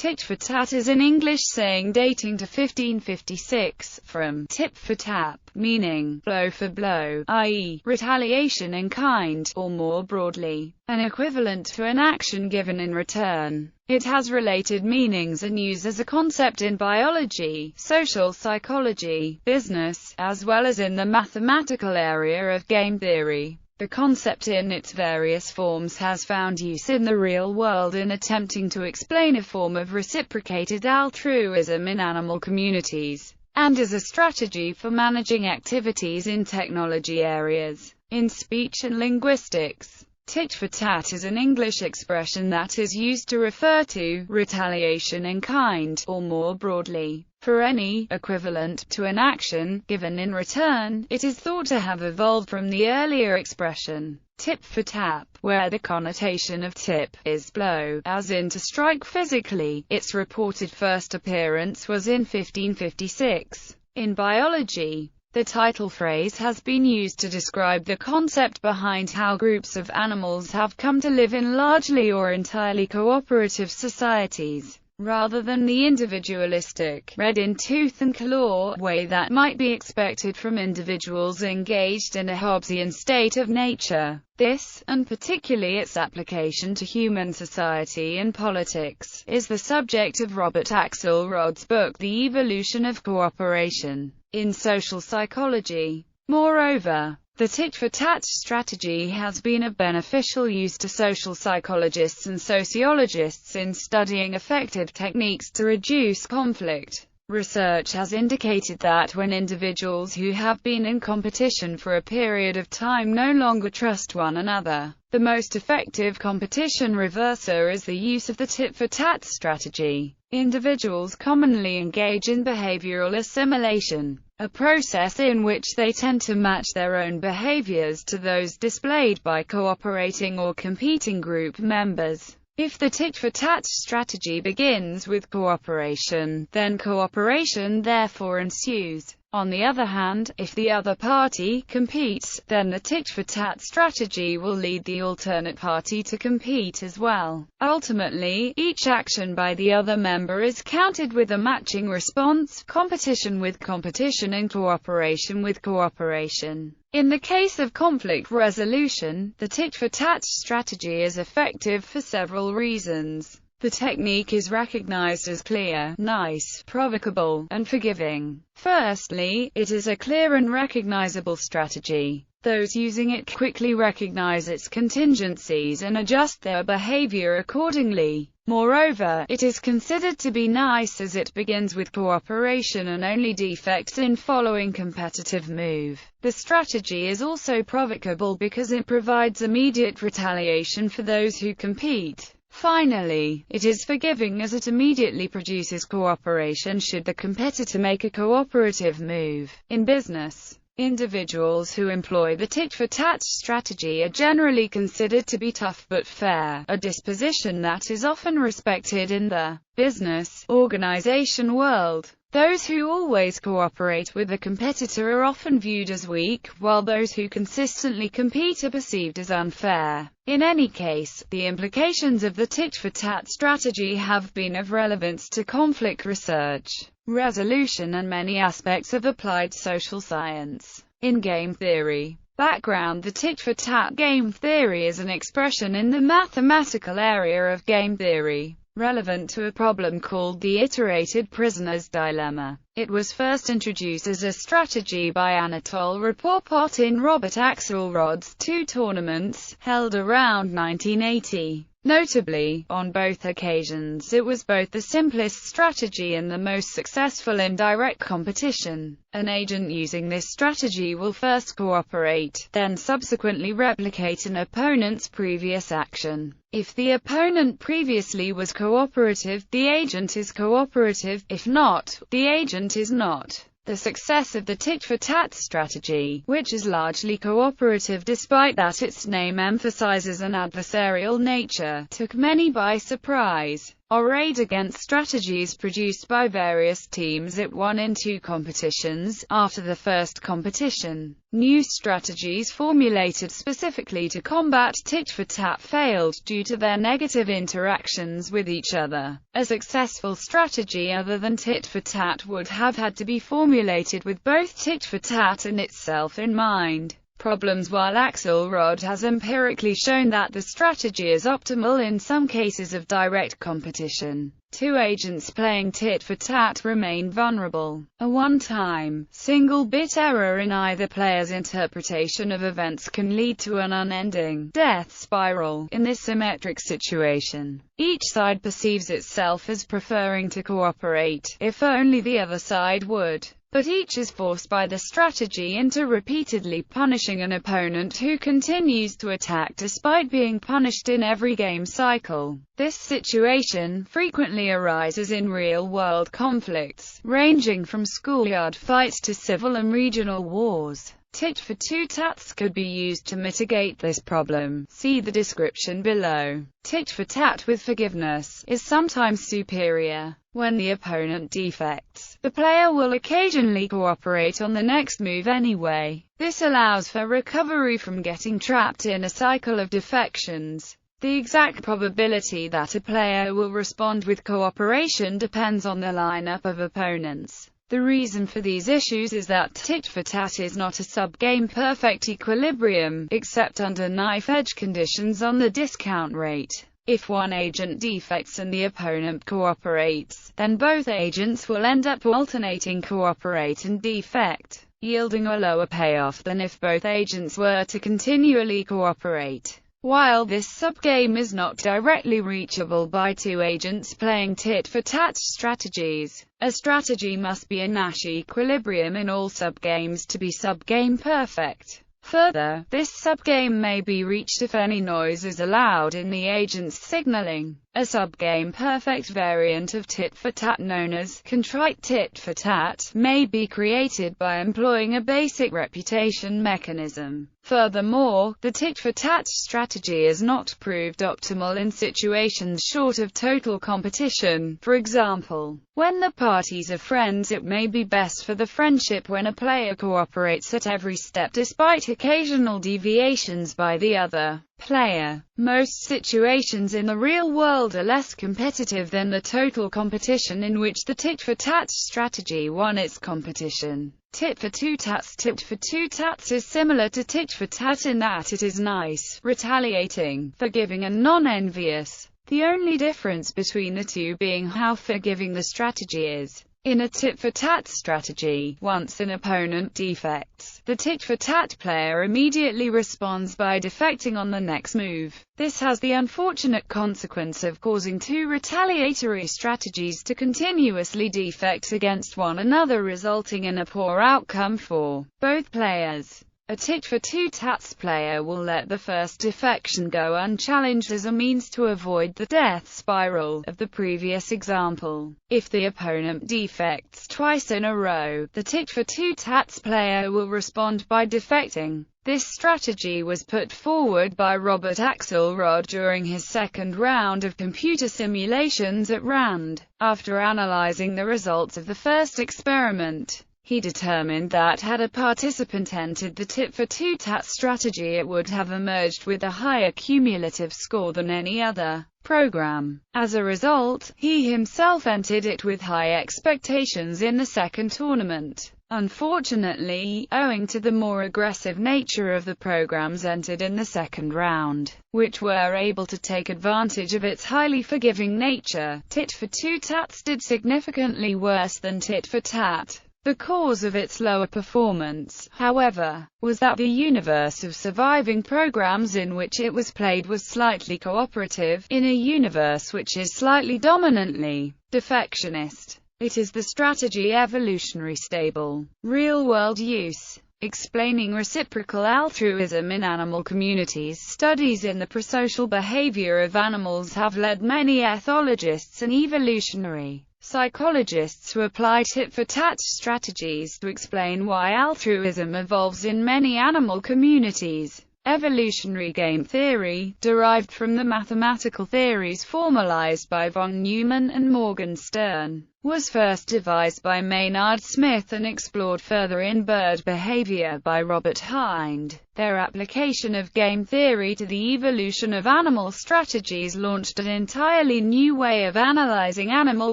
Tit for tat is an English saying dating to 1556, from tit for tat, meaning blow for blow, i.e., retaliation in kind, or more broadly, an equivalent to an action given in return. It has related meanings and use as a concept in biology, social psychology, business, as well as in the mathematical area of game theory. The concept in its various forms has found use in the real world in attempting to explain a form of reciprocated altruism in animal communities, and as a strategy for managing activities in technology areas. In speech and linguistics, tit for tat is an English expression that is used to refer to retaliation in kind, or more broadly, for any equivalent to an action given in return. It is thought to have evolved from the earlier expression tip for tap, where the connotation of tip is blow, as in to strike physically. Its reported first appearance was in 1556. In biology, the title phrase has been used to describe the concept behind how groups of animals have come to live in largely or entirely cooperative societies, rather than the individualistic, red-in-tooth-and-claw way that might be expected from individuals engaged in a Hobbesian state of nature. This, and particularly its application to human society and politics, is the subject of Robert Axelrod's book The Evolution of Cooperation in Social Psychology. Moreover, the tit-for-tat strategy has been of beneficial use to social psychologists and sociologists in studying effective techniques to reduce conflict. Research has indicated that when individuals who have been in competition for a period of time no longer trust one another, the most effective competition reverser is the use of the tit-for-tat strategy. Individuals commonly engage in behavioral assimilation, a process in which they tend to match their own behaviors to those displayed by cooperating or competing group members. If the tit-for-tat strategy begins with cooperation, then cooperation therefore ensues. On the other hand, if the other party competes, then the tit-for-tat strategy will lead the alternate party to compete as well. Ultimately, each action by the other member is countered with a matching response, competition with competition and cooperation with cooperation. In the case of conflict resolution, the tit-for-tat strategy is effective for several reasons. The technique is recognized as clear, nice, provocable, and forgiving. Firstly, it is a clear and recognizable strategy. Those using it quickly recognize its contingencies and adjust their behavior accordingly. Moreover, it is considered to be nice as it begins with cooperation and only defects in following competitive move. The strategy is also provocable because it provides immediate retaliation for those who compete. Finally, it is forgiving as it immediately produces cooperation should the competitor make a cooperative move. In business, individuals who employ the tit-for-tat strategy are generally considered to be tough but fair, a disposition that is often respected in the business organization world. Those who always cooperate with a competitor are often viewed as weak, while those who consistently compete are perceived as unfair. In any case, the implications of the tit-for-tat strategy have been of relevance to conflict research, resolution and many aspects of applied social science. In game theory background, the tit-for-tat game theory is an expression in the mathematical area of game theory, relevant to a problem called the iterated prisoner's dilemma. It was first introduced as a strategy by Anatole Rapoport in Robert Axelrod's two tournaments, held around 1980. Notably, on both occasions it was both the simplest strategy and the most successful in direct competition. An agent using this strategy will first cooperate, then subsequently replicate an opponent's previous action. If the opponent previously was cooperative, the agent is cooperative; if not, the agent is not. The success of the tit-for-tat strategy, which is largely cooperative despite that its name emphasizes an adversarial nature, took many by surprise. or aid against strategies produced by various teams at 1 in 2 competitions. After the first competition, new strategies formulated specifically to combat tit-for-tat failed due to their negative interactions with each other. A successful strategy other than tit-for-tat would have had to be formulated with both tit-for-tat and itself in mind. Problems. While Axelrod has empirically shown that the strategy is optimal in some cases of direct competition, two agents playing tit-for-tat remain vulnerable. A one-time, single-bit error in either player's interpretation of events can lead to an unending death spiral. In this symmetric situation, each side perceives itself as preferring to cooperate, if only the other side would. But each is forced by the strategy into repeatedly punishing an opponent who continues to attack despite being punished in every game cycle. This situation frequently arises in real-world conflicts, ranging from schoolyard fights to civil and regional wars. Tit-for-tats could be used to mitigate this problem. See the description below. Tit-for-tat with forgiveness is sometimes superior. When the opponent defects, the player will occasionally cooperate on the next move anyway. This allows for recovery from getting trapped in a cycle of defections. The exact probability that a player will respond with cooperation depends on the lineup of opponents. The reason for these issues is that tit-for-tat is not a sub-game perfect equilibrium, except under knife-edge conditions on the discount rate. If one agent defects and the opponent cooperates, then both agents will end up alternating cooperate and defect, yielding a lower payoff than if both agents were to continually cooperate. While this subgame is not directly reachable by two agents playing tit-for-tat strategies, a strategy must be a Nash equilibrium in all subgames to be subgame perfect. Further, this subgame may be reached if any noise is allowed in the agent's signaling. A subgame perfect variant of tit-for-tat known as contrite tit-for-tat may be created by employing a basic reputation mechanism. Furthermore, the tit-for-tat strategy is not proved optimal in situations short of total competition. For example, when the parties are friends, it may be best for the friendship when a player cooperates at every step despite occasional deviations by the other player. Most situations in the real world are less competitive than the total competition in which the tit-for-tat strategy won its competition. Tit-for-tats. Tit-for-tats is similar to tit-for-tat in that it is nice, retaliating, forgiving and non-envious. The only difference between the two being how forgiving the strategy is. In a tit-for-tat strategy, once an opponent defects, the tit-for-tat player immediately responds by defecting on the next move. This has the unfortunate consequence of causing two retaliatory strategies to continuously defect against one another, resulting in a poor outcome for both players. A tit-for-tats player will let the first defection go unchallenged as a means to avoid the death spiral of the previous example. If the opponent defects twice in a row, the tit-for-tats player will respond by defecting. This strategy was put forward by Robert Axelrod during his second round of computer simulations at RAND. After analyzing the results of the first experiment, he determined that had a participant entered the tit-for-tat strategy, it would have emerged with a higher cumulative score than any other program. As a result, he himself entered it with high expectations in the second tournament. Unfortunately, owing to the more aggressive nature of the programs entered in the second round, which were able to take advantage of its highly forgiving nature, tit-for-tats did significantly worse than tit-for-tat. The cause of its lower performance, however, was that the universe of surviving programs in which it was played was slightly cooperative, in a universe which is slightly dominantly defectionist. It is the strategy evolutionary stable. Real-world use. Explaining reciprocal altruism in animal communities. Studies in the prosocial behavior of animals have led many ethologists and evolutionary psychologists to apply tit-for-tat strategies to explain why altruism evolves in many animal communities. Evolutionary game theory, derived from the mathematical theories formalized by von Neumann and Morgenstern, was first devised by Maynard Smith and explored further in bird behavior by Robert Hind. Their application of game theory to the evolution of animal strategies launched an entirely new way of analyzing animal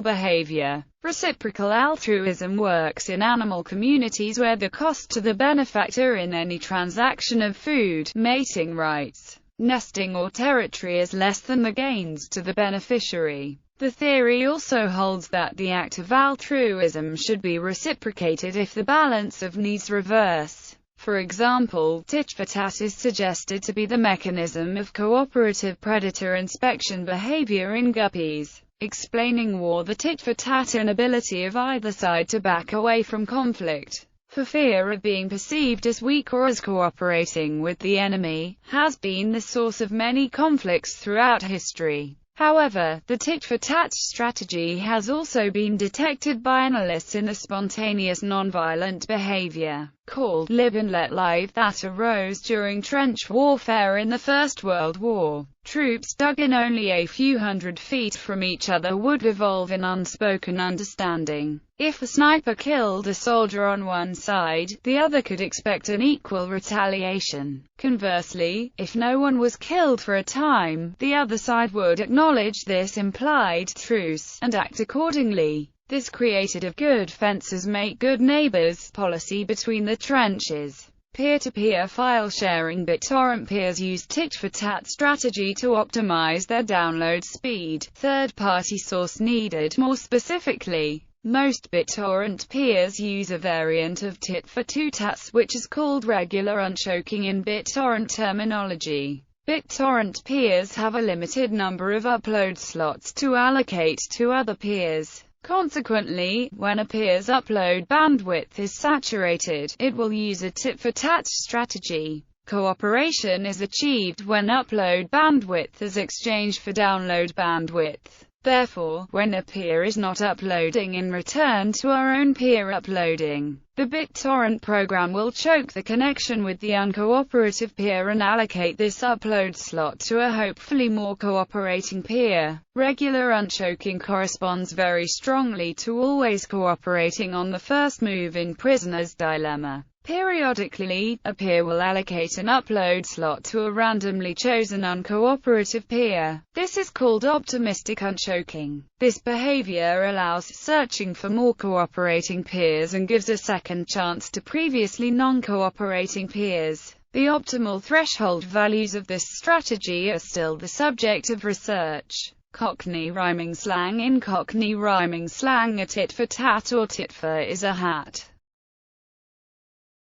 behavior. Reciprocal altruism works in animal communities where the cost to the benefactor in any transaction of food, mating rights, nesting or territory is less than the gains to the beneficiary. The theory also holds that the act of altruism should be reciprocated if the balance of needs reverse. For example, tit for tat is suggested to be the mechanism of cooperative predator inspection behavior in guppies, explaining the tit-for-tat inability of either side to back away from conflict, for fear of being perceived as weak or as cooperating with the enemy, has been the source of many conflicts throughout history. However, the tit-for-tat strategy has also been detected by analysts in the spontaneous nonviolent behavior, called live and let live, that arose during trench warfare in the First World War. Troops dug in only a few hundred feet from each other would evolve in unspoken understanding. If a sniper killed a soldier on one side, the other could expect an equal retaliation. Conversely, if no one was killed for a time, the other side would acknowledge this implied truce, and act accordingly. This created a good fences make good neighbors policy between the trenches. Peer-to-peer file sharing BitTorrent peers use tit-for-tat strategy to optimize their download speed. Third-party source needed. More specifically, most BitTorrent peers use a variant of tit-for-tat, which is called regular unchoking in BitTorrent terminology. BitTorrent peers have a limited number of upload slots to allocate to other peers. Consequently, when a peer's upload bandwidth is saturated, it will use a tit-for-tat strategy. Cooperation is achieved when upload bandwidth is exchanged for download bandwidth. Therefore, when a peer is not uploading in return to our own peer uploading, the BitTorrent program will choke the connection with the uncooperative peer and allocate this upload slot to a hopefully more cooperating peer. Regular unchoking corresponds very strongly to always cooperating on the first move in prisoner's dilemma. Periodically, a peer will allocate an upload slot to a randomly chosen uncooperative peer. This is called optimistic unchoking. This behavior allows searching for more cooperating peers and gives a second chance to previously non-cooperating peers. The optimal threshold values of this strategy are still the subject of research. Cockney rhyming slang. In Cockney rhyming slang, a tit for tat or tit for is a hat.